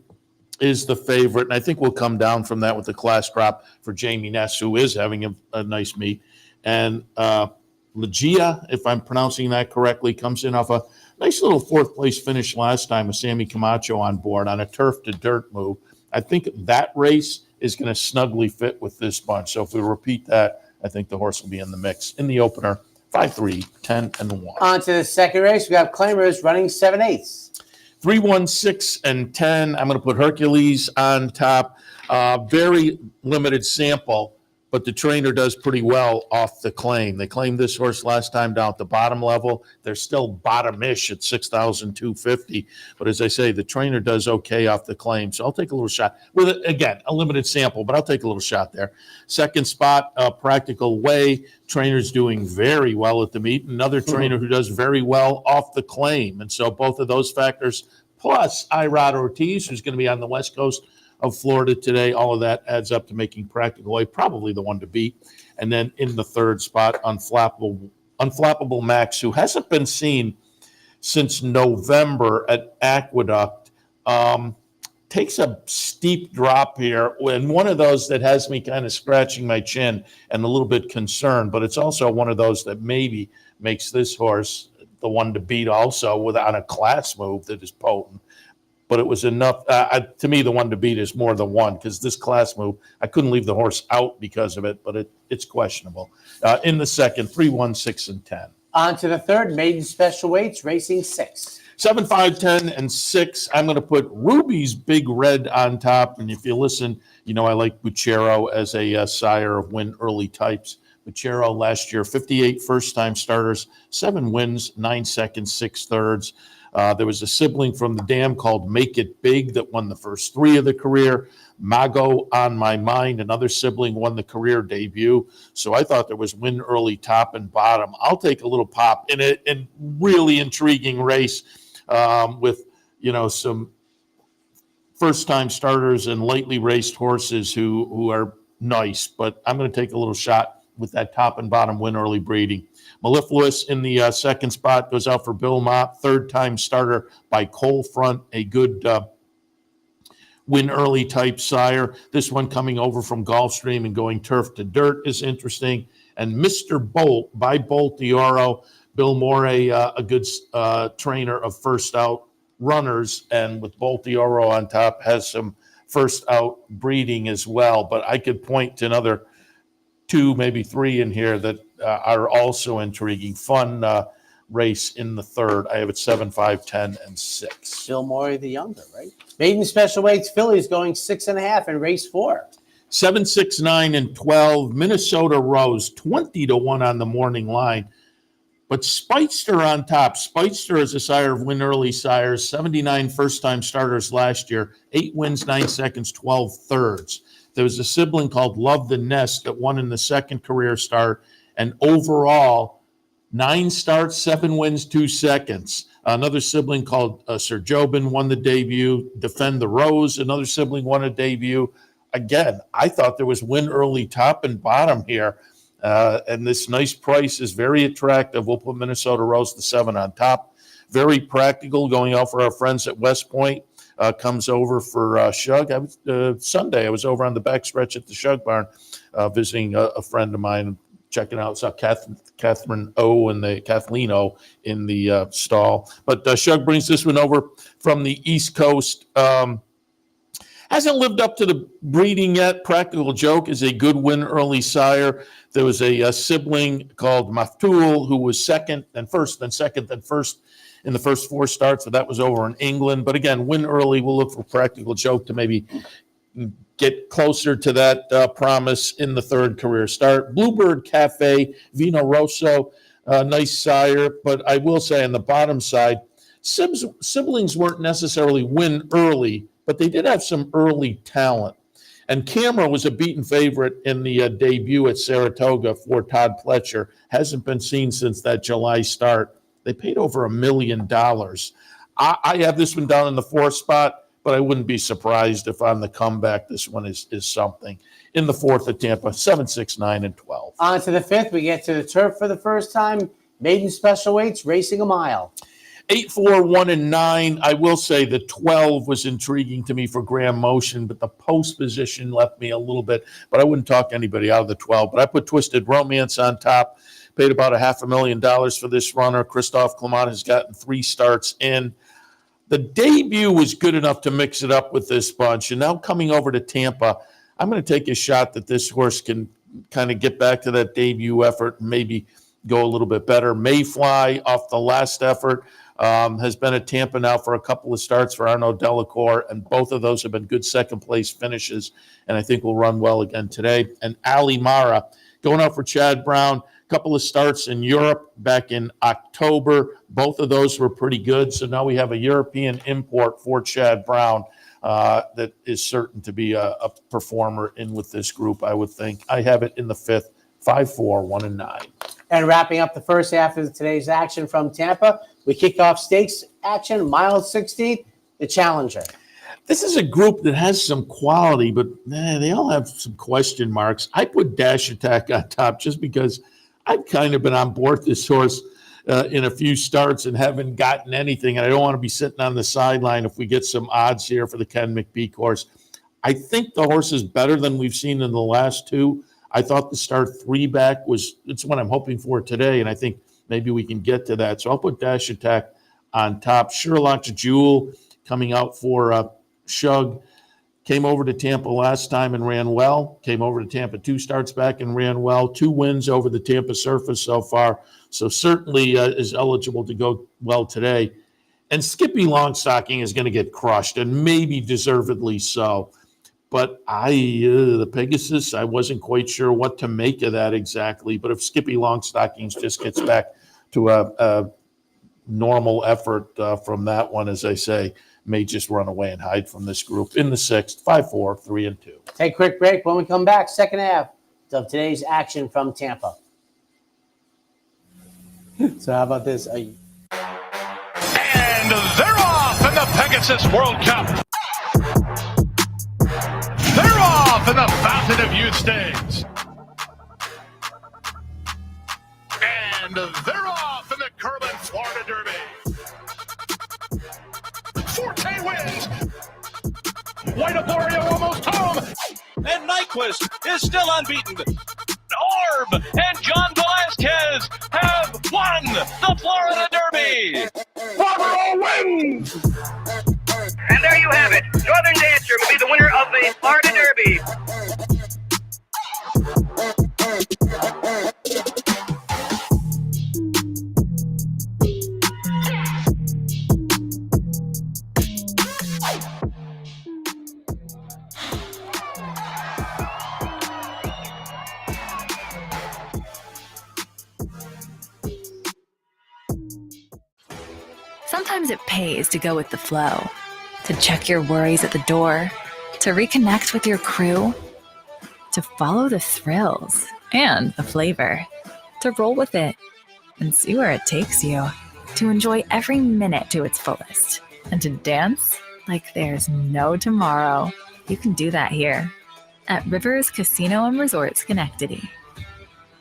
is the favorite, and I think we'll come down from that with the class drop for Jamie Ness, who is having a nice meet. And Legia, if I'm pronouncing that correctly, comes in off a nice little 4th place finish last time with Sammy Camacho on board on a turf to dirt move. I think that race is going to snugly fit with this bunch. So if we repeat that, I think the horse will be in the mix in the opener. 5, 3, 10, and 1. On to the second race. We have claimers running 7/8. 3, 1, 6, and 10. I'm going to put Hercules on top. Very limited sample, but the trainer does pretty well off the claim. They claimed this horse last time down at the bottom level. They're still bottom-ish at 6,250. But as I say, the trainer does okay off the claim. So I'll take a little shot with, again, a limited sample, but I'll take a little shot there. Second spot, Practical Way. Trainer's doing very well at the meet. Another trainer who does very well off the claim. And so both of those factors, plus Irod Ortiz, who's going to be on the West Coast of Florida today, all of that adds up to making Practical Way probably the one to beat. And then in the third spot, Unflappable Max, who hasn't been seen since November at Aqueduct, takes a steep drop here, and one of those that has me kind of scratching my chin and a little bit concerned, but it's also one of those that maybe makes this horse the one to beat also on a class move that is potent. But it was enough. To me, the one to beat is more than one, because this class move, I couldn't leave the horse out because of it, but it's questionable. In the second, 3, 1, 6, and 10. On to the third, maiden special weights, racing 6. 7, 5, 10, and 6. I'm going to put Ruby's Big Red on top. And if you listen, you know I like Buchero as a sire of win early types. Buchero last year, 58 first-time starters, 7 wins, 9 seconds, 6 thirds. There was a sibling from the dam called Make It Big that won the first 3 of the career. Mago on My Mind, another sibling, won the career debut. So I thought there was win early, top and bottom. I'll take a little pop in a really intriguing race with, some first-time starters and lightly raced horses who are nice. But I'm going to take a little shot with that top and bottom win early breeding. Mellifluous in the second spot goes out for Bill Mott, third-time starter by Coal Front, a good win early type sire. This one coming over from Gulfstream and going turf to dirt is interesting. And Mr. Bolt by Bolt D'Oro, Bill Morey, a good trainer of first out runners, and with Bolt D'Oro on top, has some first out breeding as well. But I could point to another 2, maybe 3 in here that are also intriguing. Fun race in the third. I have it 7, 5, 10, and 6. Bill Morey the younger, right? Maiden special weights, Phillies going 6.5 in race 4. 7, 6, 9, and 12. Minnesota Rose, 20-1 on the morning line. But Speitster on top. Speitster is a sire of win early sires, 79 first-time starters last year, 8 wins, 9 seconds, 12 thirds. There was a sibling called Love the Nest that won in the second career start, and overall, 9 starts, 7 wins, 2 seconds. Another sibling called Sir Jobin won the debut. Defend the Rose, another sibling won a debut. Again, I thought there was win early, top and bottom here. And this nice price is very attractive. We'll put Minnesota Rose the 7 on top. Very practical, going out for our friends at West Point. Comes over for Shug. Sunday, I was over on the backstretch at the Shug Barn visiting a friend of mine, checking out. Saw Kathleen O in the stall. But Shug brings this one over from the East Coast. Hasn't lived up to the breeding yet. Practical Joke is a good win early sire. There was a sibling called Maftoul who was second, then first, then second, then first in the first 4 starts, but that was over in England. But again, win early. We'll look for Practical Joke to maybe get closer to that promise in the third career start. Bluebird Cafe, Vino Rosso, nice sire. But I will say on the bottom side, siblings weren't necessarily win early, but they did have some early talent. And Camera was a beaten favorite in the debut at Saratoga for Todd Pletcher. Hasn't been seen since that July start. They paid over $1 million. I have this one down in the 4th spot, but I wouldn't be surprised if on the comeback this one is something. In the 4th at Tampa, 7, 6, 9, and 12. On to the 5th, we get to the turf for the first time. Maiden special weights, racing a mile. 8, 4, 1, and 9. I will say the 12 was intriguing to me for Graham Motion, but the post position left me a little bit. But I wouldn't talk anybody out of the 12. But I put Twisted Romance on top. Paid about $500,000 for this runner. Christophe Clement has gotten 3 starts in. The debut was good enough to mix it up with this bunch. And now coming over to Tampa, I'm going to take a shot that this horse can kind of get back to that debut effort and maybe go a little bit better. Mayfly off the last effort. has been at Tampa now for a couple of starts for Arnaud Delacour, and both of those have been good second-place finishes, and I think will run well again today. And Ali Mara going out for Chad Brown. Couple of starts in Europe back in October. Both of those were pretty good. So now we have a European import for Chad Brown that is certain to be a performer in with this group, I would think. I have it in the fifth, 5-4, 1-9. And wrapping up the first half of today's action from Tampa, we kick off stakes action, mile 16th, the Challenger. This is a group that has some quality, but they all have some question marks. I put Dash Attack on top just because I've kind of been on board this horse in a few starts and haven't gotten anything, and I don't want to be sitting on the sideline if we get some odds here for the Ken McBee course. I think the horse is better than we've seen in the last two. I thought the start 3 back it's what I'm hoping for today, and I think maybe we can get to that. So I'll put Dash Attack on top. Sherlock's Jewel coming out for Shug. Came over to Tampa last time and ran well. Came over to Tampa 2 starts back and ran well. 2 wins over the Tampa surface so far. So certainly is eligible to go well today. And Skippy Longstocking is going to get crushed, and maybe deservedly so. But the Pegasus, I wasn't quite sure what to make of that exactly. But if Skippy Longstockings just gets back to a normal effort from that one, as I say, may just run away and hide from this group in the sixth, 5-4, 3-2. Take a quick break. When we come back, second half of today's action from Tampa. So how about this? And they're off in the Pegasus World Cup. They're off in the Fountain of Youth Stakes. And they're off in the Curlin Florida Derby. Forte wins. White Aborio almost home. And Nyquist is still unbeaten. Orb and John Velasquez have won the Florida Derby. Barbaro wins. And there you have it. Northern Dancer will be the winner of the Florida Derby. Sometimes it pays to go with the flow, to check your worries at the door, to reconnect with your crew, to follow the thrills and the flavor, to roll with it and see where it takes you, to enjoy every minute to its fullest, and to dance like there's no tomorrow. You can do that here at Rivers Casino and Resort Schenectady,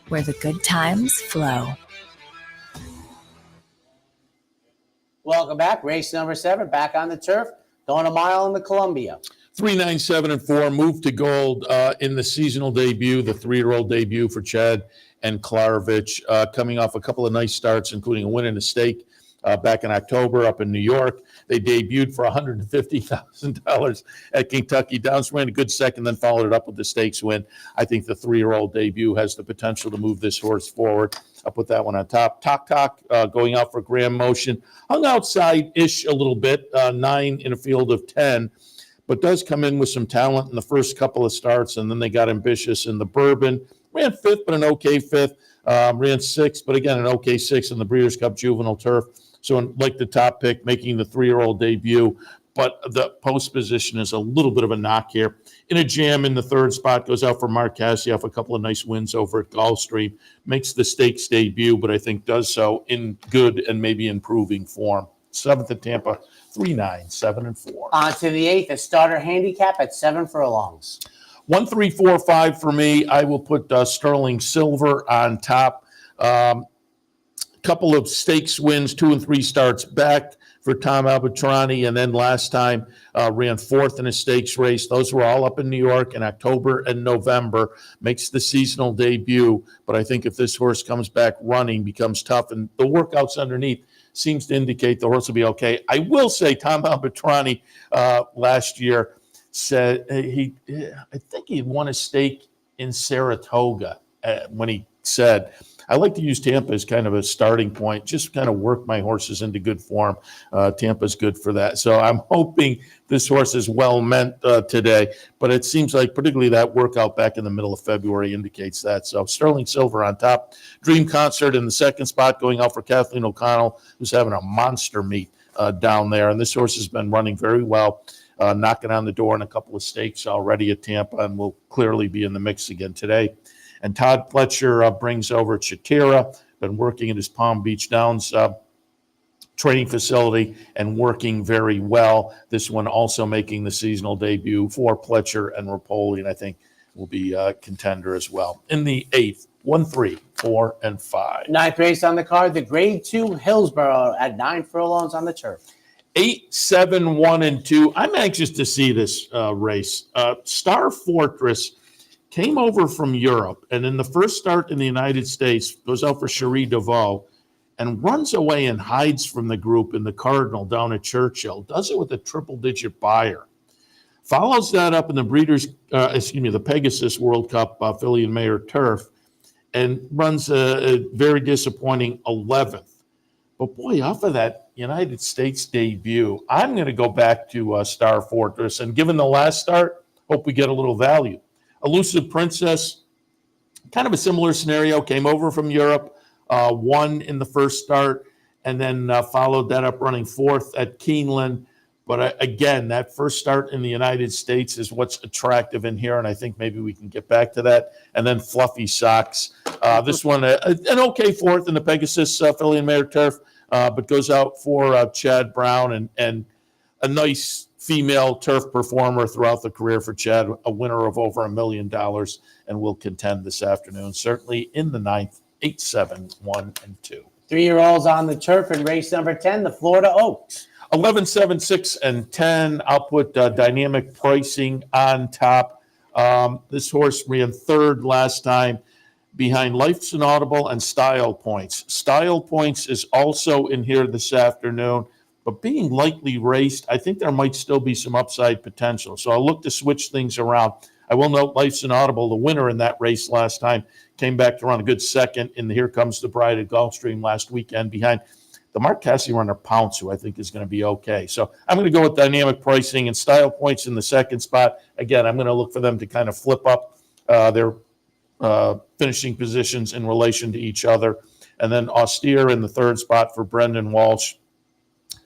where the good times flow. Welcome back. Race number 7, back on the turf, going a mile in the Columbia. 3, 9, 7, and 4 moved to gold in the seasonal debut, the 3-year-old debut for Chad and Klarovich, coming off a couple of nice starts, including a win in a stake back in October up in New York. They debuted for $150,000 at Kentucky Downs, ran a good second, then followed it up with the stakes win. I think the 3-year-old debut has the potential to move this horse forward. I'll put that one on top. Talk, going out for Graham Motion. Hung outside-ish a little bit, 9 in a field of 10, but does come in with some talent in the first couple of starts, and then they got ambitious in the Bourbon. Ran 5th, but an okay 5th. Ran 6th, but again, an okay 6th in the Breeders' Cup Juvenile Turf. So like the top pick, making the 3-year-old debut, but the post position is a little bit of a knock here. In a jam in the 3rd spot, goes out for Mark Kassioff, a couple of nice wins over at Gulfstream. Makes the stakes debut, but I think does so in good and maybe improving form. 7th at Tampa, 3, 9, 7, and 4. On to the 8th, a starter handicap at 7 furlongs. 1, 3, 4, 5 for me. I will put Sterling Silver on top. Couple of stakes wins, 2 and 3 starts back for Tom Albatrani, and then last time ran 4th in a stakes race. Those were all up in New York in October and November. Makes the seasonal debut, but I think if this horse comes back running, becomes tough, and the workouts underneath seems to indicate the horse will be okay. I will say Tom Albatrani last year said I think he won a stake in Saratoga when he said, I like to use Tampa as kind of a starting point, just kind of work my horses into good form. Tampa's good for that. So I'm hoping this horse is well meant today, but it seems like particularly that workout back in the middle of February indicates that. So Sterling Silver on top. Dream Concert in the second spot, going out for Kathleen O'Connell, who's having a monster meet down there. And this horse has been running very well, knocking on the door in a couple of stakes already at Tampa, and will clearly be in the mix again today. And Todd Fletcher brings over Chatera, been working at his Palm Beach Downs training facility and working very well. This one also making the seasonal debut for Fletcher and Rapoli, and I think will be a contender as well. In the 8th, 1, 3, 4, and 5. Ninth race on the card, the Grade 2 Hillsborough at 9 furlongs on the turf. 8, 7, 1, and 2. I'm anxious to see this race. Star Fortress came over from Europe, and in the first start in the United States, goes out for Cherie Deveau and runs away and hides from the group in the Cardinal down at Churchill. Does it with a triple-digit buyer. Follows that up in the Pegasus World Cup Filly and Mayer Turf, and runs a very disappointing 11th. But boy, off of that United States debut, I'm going to go back to Star Fortress, and given the last start, hope we get a little value. Elusive Princess, kind of a similar scenario, came over from Europe, won in the first start, and then followed that up running 4th at Keeneland. But again, that first start in the United States is what's attractive in here, and I think maybe we can get back to that. And then Fluffy Socks. This one, an okay 4th in the Pegasus Filly and Mayer Turf, but goes out for Chad Brown, and a nice female turf performer throughout the career for Chad, a winner of over $1 million, and will contend this afternoon, certainly in the 9th, 8, 7, 1, and 2. 3-year-olds on the turf in race number 10, the Florida Oaks. 11, 7, 6, and 10. I'll put dynamic pricing on top. This horse ran 3rd last time behind Life's Inaudible and Style Points. Style Points is also in here this afternoon. But being lightly raced, I think there might still be some upside potential. So I'll look to switch things around. I will note Life's Inaudible, the winner in that race last time, came back to run a good second in the Here Comes the Bride at Gulfstream last weekend behind the Mark Cassidy runner Pounce, who I think is going to be okay. So I'm going to go with dynamic pricing and Style Points in the second spot. Again, I'm going to look for them to kind of flip up their finishing positions in relation to each other. And then Austere in the 3rd spot for Brendan Walsh.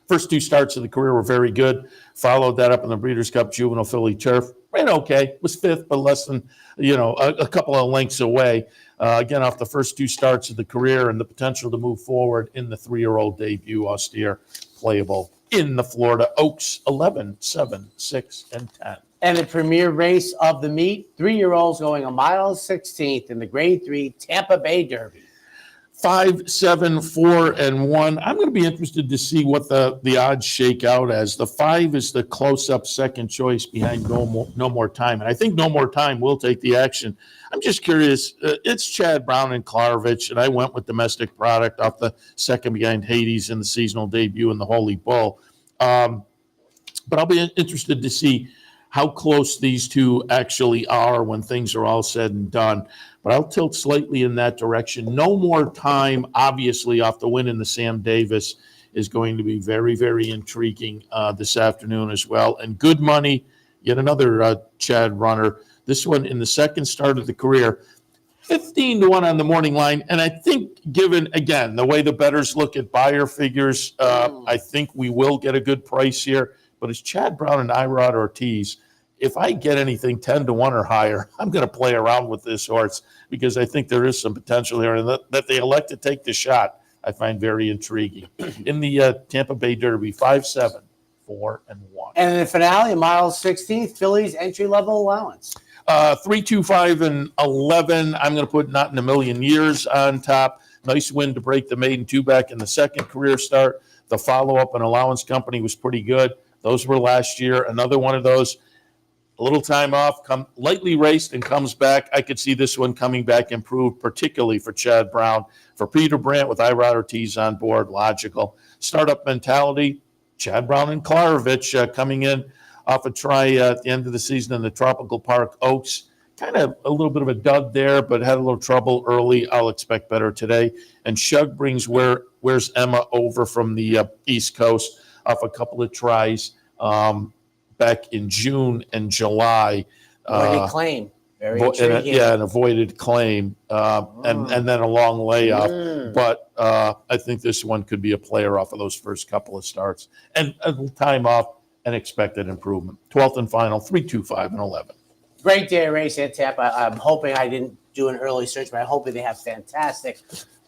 First 2 starts of the career were very good. Followed that up in the Breeders' Cup Juvenile Filly Turf. Ran okay. Was 5th, but less than, a couple of lengths away. Again, off the first 2 starts of the career, and the potential to move forward in the 3-year-old debut. Austere playable in the Florida Oaks. 11, 7, 6, and 10. And the premier race of the meet, 3-year-olds going 1 mile 16th in the Grade 3 Tampa Bay Derby. 5, 7, 4, and 1. I'm going to be interested to see what the odds shake out as. The 5 is the close-up second choice behind No More Time. And I think No More Time will take the action. I'm just curious. It's Chad Brown and Klarovich, and I went with Domestic Product off the second behind Hades in the seasonal debut in the Holy Bull. But I'll be interested to see how close these two actually are when things are all said and done. But I'll tilt slightly in that direction. No More Time, obviously, off the win in the Sam Davis, is going to be very, very intriguing this afternoon as well. And Good Money, yet another Chad runner. This one in the second start of the career, 15-1 on the morning line. And I think, given, again, the way the bettors look at buyer figures, I think we will get a good price here. But it's Chad Brown and Irod Ortiz. If I get anything 10-1 or higher, I'm going to play around with this horse because I think there is some potential here. And that they elect to take the shot, I find very intriguing. In the Tampa Bay Derby, 5, 7, 4, and 1. And in the finale, 1 mile 16th, Phillies entry-level allowance. 3, 2, 5, and 11. I'm going to put Not in a Million Years on top. Nice win to break the maiden 2-back in the second career start. The follow-up and allowance company was pretty good. Those were last year. Another one of those. A little time off, lightly raced and comes back. I could see this one coming back improved, particularly for Chad Brown. For Peter Brandt with Irod Ortiz on board, logical. Startup mentality, Chad Brown and Klarovich coming in off a try at the end of the season in the Tropical Park Oaks. kind of a little bit of a dud there, but had a little trouble early. I'll expect better today. And Shug brings Where's Emma over from the East Coast off a couple of tries back in June and July. Avoided claim. Very intriguing. An avoided claim, and then a long layoff. But I think this one could be a player off of those first couple of starts. And a little time off and expected improvement. 12th and final, 3, 2, 5, and 11. Great day of racing at Tampa. I'm hoping I didn't do an early search, but I'm hoping they have fantastic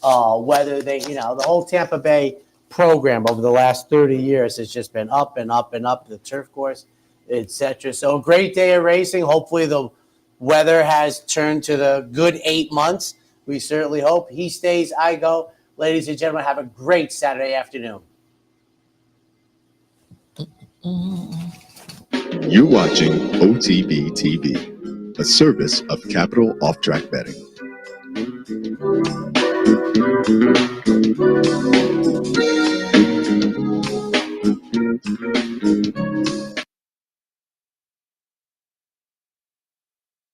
weather. The whole Tampa Bay program over the last 30 years has just been up and up and up, the turf course, etc. So a great day of racing. Hopefully the weather has turned to the good 8 months. We certainly hope. He stays, I go. Ladies and gentlemen, have a great Saturday afternoon. You're watching OTB TV, a service of Capital Off Track Betting.